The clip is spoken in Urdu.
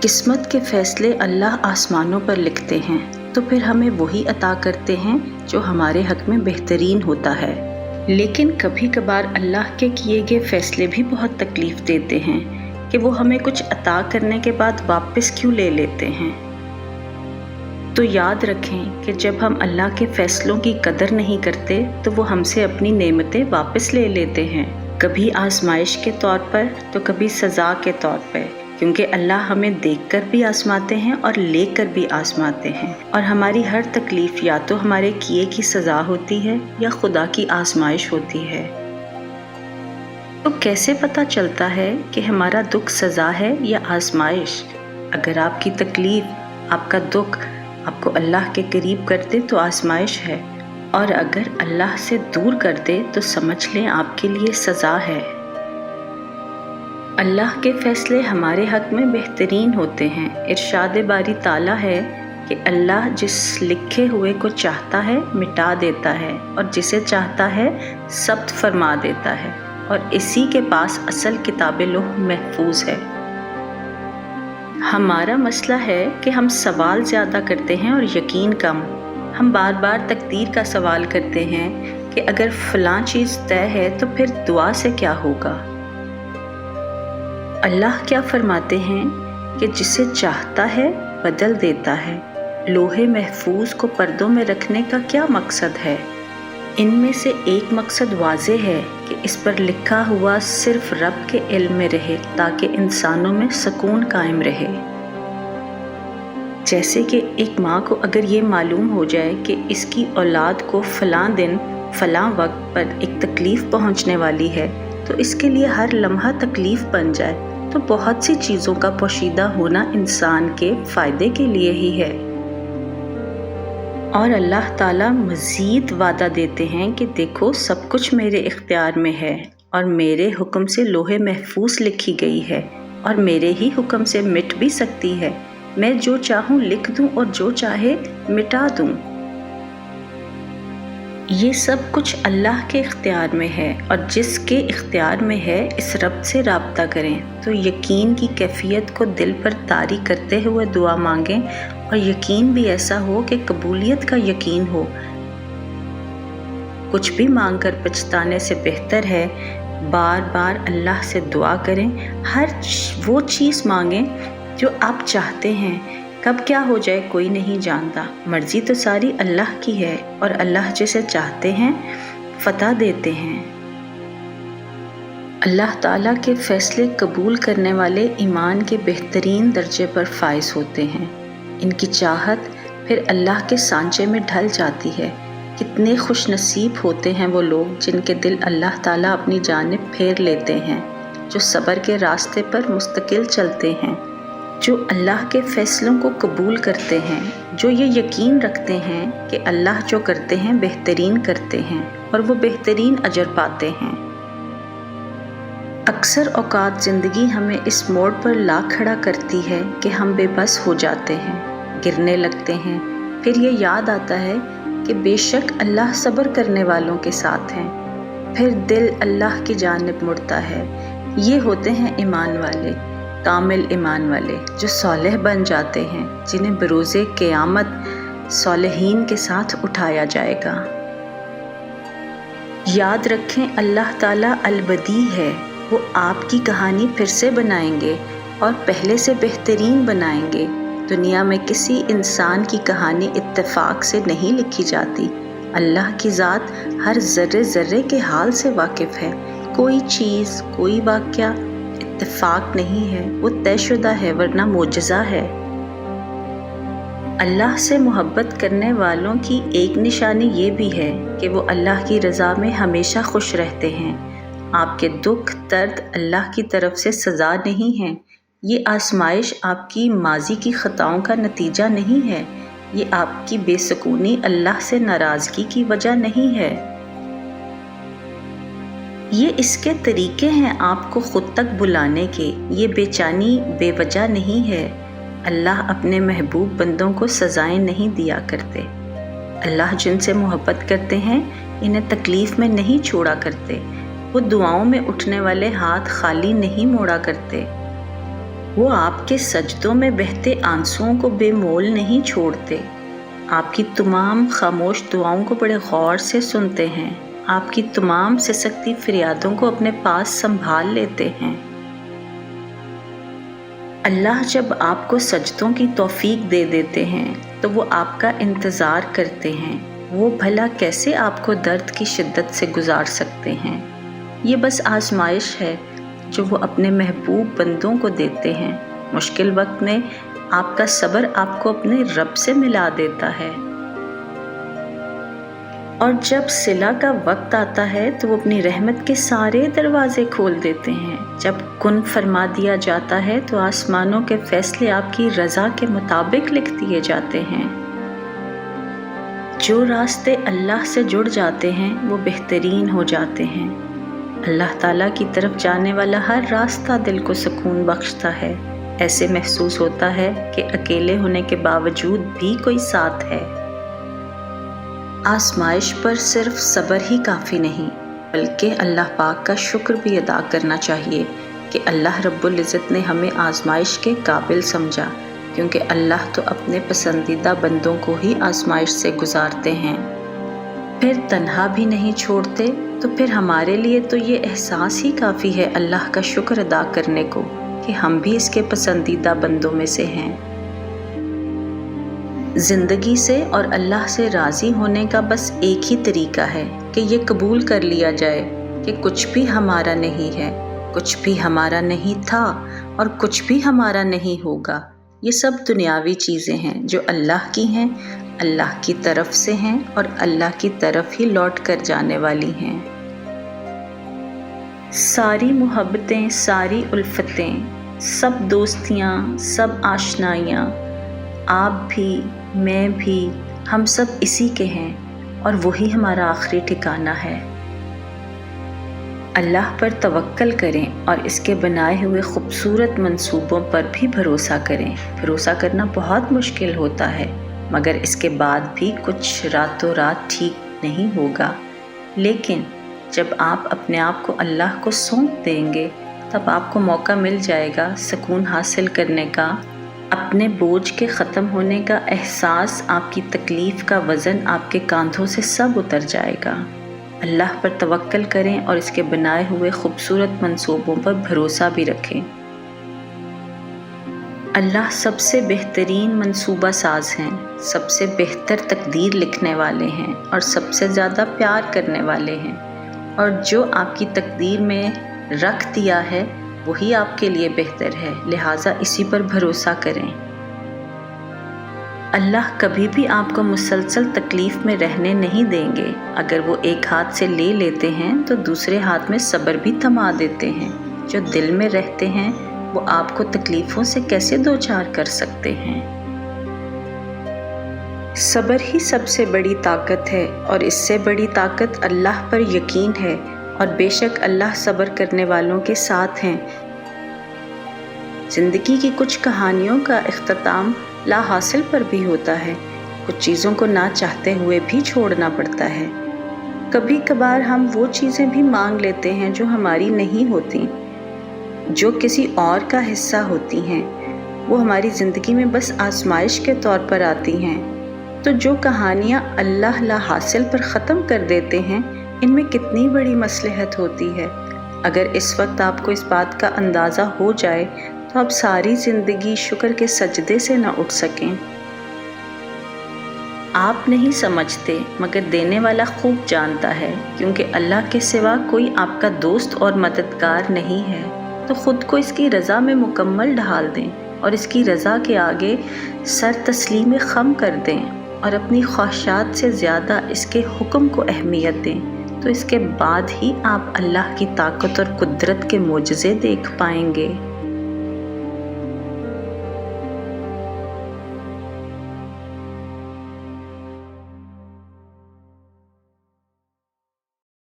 قسمت کے فیصلے اللہ آسمانوں پر لکھتے ہیں تو پھر ہمیں وہی عطا کرتے ہیں جو ہمارے حق میں بہترین ہوتا ہے، لیکن کبھی کبھار اللہ کے کیے گئے فیصلے بھی بہت تکلیف دیتے ہیں کہ وہ ہمیں کچھ عطا کرنے کے بعد واپس کیوں لے لیتے ہیں۔ تو یاد رکھیں کہ جب ہم اللہ کے فیصلوں کی قدر نہیں کرتے تو وہ ہم سے اپنی نعمتیں واپس لے لیتے ہیں، کبھی آزمائش کے طور پر تو کبھی سزا کے طور پر، کیونکہ اللہ ہمیں دیکھ کر بھی آزماتے ہیں اور لے کر بھی آزماتے ہیں، اور ہماری ہر تکلیف یا تو ہمارے کیے کی سزا ہوتی ہے یا خدا کی آزمائش ہوتی ہے۔ تو کیسے پتہ چلتا ہے کہ ہمارا دکھ سزا ہے یا آزمائش؟ اگر آپ کی تکلیف، آپ کا دکھ آپ کو اللہ کے قریب کر دے تو آزمائش ہے، اور اگر اللہ سے دور کر دے تو سمجھ لیں آپ کے لیے سزا ہے۔ اللہ کے فیصلے ہمارے حق میں بہترین ہوتے ہیں۔ ارشاد باری تعالیٰ ہے کہ اللہ جس لکھے ہوئے کو چاہتا ہے مٹا دیتا ہے، اور جسے چاہتا ہے ثبت فرما دیتا ہے، اور اسی کے پاس اصل کتاب لوح محفوظ ہے۔ ہمارا مسئلہ ہے کہ ہم سوال زیادہ کرتے ہیں اور یقین کم۔ ہم بار بار تقدیر کا سوال کرتے ہیں کہ اگر فلاں چیز طے ہے تو پھر دعا سے کیا ہوگا؟ اللہ کیا فرماتے ہیں کہ جسے چاہتا ہے بدل دیتا ہے۔ لوح محفوظ کو پردوں میں رکھنے کا کیا مقصد ہے؟ ان میں سے ایک مقصد واضح ہے کہ اس پر لکھا ہوا صرف رب کے علم میں رہے تاکہ انسانوں میں سکون قائم رہے۔ جیسے کہ ایک ماں کو اگر یہ معلوم ہو جائے کہ اس کی اولاد کو فلاں دن فلاں وقت پر ایک تکلیف پہنچنے والی ہے تو اس کے لیے ہر لمحہ تکلیف بن جائے، تو بہت سی چیزوں کا پوشیدہ ہونا انسان کے فائدے کے لیے ہی ہے۔ اور اللہ تعالیٰ مزید وعدہ دیتے ہیں کہ دیکھو سب کچھ میرے اختیار میں ہے، اور میرے حکم سے لوح محفوظ لکھی گئی ہے، اور میرے ہی حکم سے مٹ بھی سکتی ہے۔ میں جو چاہوں لکھ دوں اور جو چاہے مٹا دوں۔ یہ سب کچھ اللہ کے اختیار میں ہے، اور جس کے اختیار میں ہے اس رب سے رابطہ کریں، تو یقین کی کیفیت کو دل پر طاری کرتے ہوئے دعا مانگیں، اور یقین بھی ایسا ہو کہ قبولیت کا یقین ہو۔ کچھ بھی مانگ کر پچھتانے سے بہتر ہے بار بار اللہ سے دعا کریں، ہر وہ چیز مانگیں جو آپ چاہتے ہیں۔ کب کیا ہو جائے کوئی نہیں جانتا، مرضی تو ساری اللہ کی ہے، اور اللہ جسے چاہتے ہیں فتح دیتے ہیں۔ اللہ تعالیٰ کے فیصلے قبول کرنے والے ایمان کے بہترین درجے پر فائز ہوتے ہیں۔ ان کی چاہت پھر اللہ کے سانچے میں ڈھل جاتی ہے۔ کتنے خوش نصیب ہوتے ہیں وہ لوگ جن کے دل اللہ تعالیٰ اپنی جانب پھیر لیتے ہیں، جو صبر کے راستے پر مستقل چلتے ہیں، جو اللہ کے فیصلوں کو قبول کرتے ہیں، جو یہ یقین رکھتے ہیں کہ اللہ جو کرتے ہیں بہترین کرتے ہیں، اور وہ بہترین اجر پاتے ہیں۔ اکثر اوقات زندگی ہمیں اس موڑ پر لا کھڑا کرتی ہے کہ ہم بے بس ہو جاتے ہیں، گرنے لگتے ہیں، پھر یہ یاد آتا ہے کہ بے شک اللہ صبر کرنے والوں کے ساتھ ہیں، پھر دل اللہ کی جانب مڑتا ہے۔ یہ ہوتے ہیں ایمان والے، کامل ایمان والے، جو صالح بن جاتے ہیں، جنہیں بروز قیامت صالحین کے ساتھ اٹھایا جائے گا۔ یاد رکھیں اللہ تعالیٰ البدیع ہے، وہ آپ کی کہانی پھر سے بنائیں گے اور پہلے سے بہترین بنائیں گے۔ دنیا میں کسی انسان کی کہانی اتفاق سے نہیں لکھی جاتی۔ اللہ کی ذات ہر ذرے ذرے کے حال سے واقف ہے۔ کوئی چیز، کوئی واقعہ اتفاق نہیں ہے، وہ طے شدہ ہے، ورنہ معجزہ ہے۔ اللہ سے محبت کرنے والوں کی ایک نشانی یہ بھی ہے کہ وہ اللہ کی رضا میں ہمیشہ خوش رہتے ہیں۔ آپ کے دکھ درد اللہ کی طرف سے سزا نہیں ہیں، یہ آزمائش آپ کی ماضی کی خطاؤں کا نتیجہ نہیں ہے، یہ آپ کی بے سکونی اللہ سے ناراضگی کی وجہ نہیں ہے۔ یہ اس کے طریقے ہیں آپ کو خود تک بلانے کے، یہ بے چینی بے وجہ نہیں ہے۔ اللہ اپنے محبوب بندوں کو سزائیں نہیں دیا کرتے۔ اللہ جن سے محبت کرتے ہیں انہیں تکلیف میں نہیں چھوڑا کرتے۔ وہ دعاؤں میں اٹھنے والے ہاتھ خالی نہیں موڑا کرتے۔ وہ آپ کے سجدوں میں بہتے آنسوؤں کو بے مول نہیں چھوڑتے، آپ کی تمام خاموش دعاؤں کو بڑے غور سے سنتے ہیں، آپ کی تمام سسکتی فریادوں کو اپنے پاس سنبھال لیتے ہیں۔ اللہ جب آپ کو سجدوں کی توفیق دے دیتے ہیں تو وہ آپ کا انتظار کرتے ہیں، وہ بھلا کیسے آپ کو درد کی شدت سے گزار سکتے ہیں؟ یہ بس آزمائش ہے جو وہ اپنے محبوب بندوں کو دیتے ہیں۔ مشکل وقت میں آپ کا صبر آپ کو اپنے رب سے ملا دیتا ہے، اور جب صلہ کا وقت آتا ہے تو وہ اپنی رحمت کے سارے دروازے کھول دیتے ہیں۔ جب کن فرما دیا جاتا ہے تو آسمانوں کے فیصلے آپ کی رضا کے مطابق لکھ دیے جاتے ہیں۔ جو راستے اللہ سے جڑ جاتے ہیں وہ بہترین ہو جاتے ہیں۔ اللہ تعالیٰ کی طرف جانے والا ہر راستہ دل کو سکون بخشتا ہے۔ ایسے محسوس ہوتا ہے کہ اکیلے ہونے کے باوجود بھی کوئی ساتھ ہے۔ آزمائش پر صرف صبر ہی کافی نہیں، بلکہ اللہ پاک کا شکر بھی ادا کرنا چاہیے کہ اللہ رب العزت نے ہمیں آزمائش کے قابل سمجھا، کیونکہ اللہ تو اپنے پسندیدہ بندوں کو ہی آزمائش سے گزارتے ہیں، پھر تنہا بھی نہیں چھوڑتے۔ تو پھر ہمارے لیے تو یہ احساس ہی کافی ہے اللہ کا شکر ادا کرنے کو کہ ہم بھی اس کے پسندیدہ بندوں میں سے ہیں۔ زندگی سے اور اللہ سے راضی ہونے کا بس ایک ہی طریقہ ہے کہ یہ قبول کر لیا جائے کہ کچھ بھی ہمارا نہیں ہے، کچھ بھی ہمارا نہیں تھا اور کچھ بھی ہمارا نہیں ہوگا۔ یہ سب دنیاوی چیزیں ہیں جو اللہ کی ہیں، اللہ کی طرف سے ہیں اور اللہ کی طرف ہی لوٹ کر جانے والی ہیں۔ ساری محبتیں، ساری الفتیں، سب دوستیاں، سب آشنائیاں، آپ بھی، میں بھی، ہم سب اسی کے ہیں اور وہی ہمارا آخری ٹھکانہ ہے۔ اللہ پر توکل کریں اور اس کے بنائے ہوئے خوبصورت منصوبوں پر بھی بھروسہ کریں۔ بھروسہ کرنا بہت مشکل ہوتا ہے، مگر اس کے بعد بھی کچھ راتوں رات ٹھیک نہیں ہوگا، لیکن جب آپ اپنے آپ کو اللہ کو سونپ دیں گے تب آپ کو موقع مل جائے گا سکون حاصل کرنے کا، اپنے بوجھ کے ختم ہونے کا احساس، آپ کی تکلیف کا وزن آپ کے کاندھوں سے سب اتر جائے گا۔ اللہ پر توکل کریں اور اس کے بنائے ہوئے خوبصورت منصوبوں پر بھروسہ بھی رکھیں۔ اللہ سب سے بہترین منصوبہ ساز ہیں، سب سے بہتر تقدیر لکھنے والے ہیں اور سب سے زیادہ پیار کرنے والے ہیں، اور جو آپ کی تقدیر میں رکھ دیا ہے وہی آپ کے لیے بہتر ہے، لہٰذا اسی پر بھروسہ کریں۔ اللہ کبھی بھی آپ کو مسلسل تکلیف میں رہنے نہیں دیں گے۔ اگر وہ ایک ہاتھ سے لے لیتے ہیں تو دوسرے ہاتھ میں صبر بھی تھما دیتے ہیں۔ جو دل میں رہتے ہیں وہ آپ کو تکلیفوں سے کیسے دوچار کر سکتے ہیں؟ صبر ہی سب سے بڑی طاقت ہے، اور اس سے بڑی طاقت اللہ پر یقین ہے، اور بے شک اللہ صبر کرنے والوں کے ساتھ ہیں۔ زندگی کی کچھ کہانیوں کا اختتام لا حاصل پر بھی ہوتا ہے، کچھ چیزوں کو نہ چاہتے ہوئے بھی چھوڑنا پڑتا ہے۔ کبھی کبھار ہم وہ چیزیں بھی مانگ لیتے ہیں جو ہماری نہیں ہوتی، جو کسی اور کا حصہ ہوتی ہیں، وہ ہماری زندگی میں بس آزمائش کے طور پر آتی ہیں۔ تو جو کہانیاں اللہ لا حاصل پر ختم کر دیتے ہیں، ان میں کتنی بڑی مصلحت ہوتی ہے۔ اگر اس وقت آپ کو اس بات کا اندازہ ہو جائے تو آپ ساری زندگی شکر کے سجدے سے نہ اٹھ سکیں۔ آپ نہیں سمجھتے مگر دینے والا خوب جانتا ہے، کیونکہ اللہ کے سوا کوئی آپ کا دوست اور مددگار نہیں ہے۔ تو خود کو اس کی رضا میں مکمل ڈھال دیں اور اس کی رضا کے آگے سر تسلیم خم کر دیں، اور اپنی خواہشات سے زیادہ اس کے حکم کو اہمیت دیں، تو اس کے بعد ہی آپ اللہ کی طاقت اور قدرت کے معجزے دیکھ پائیں گے۔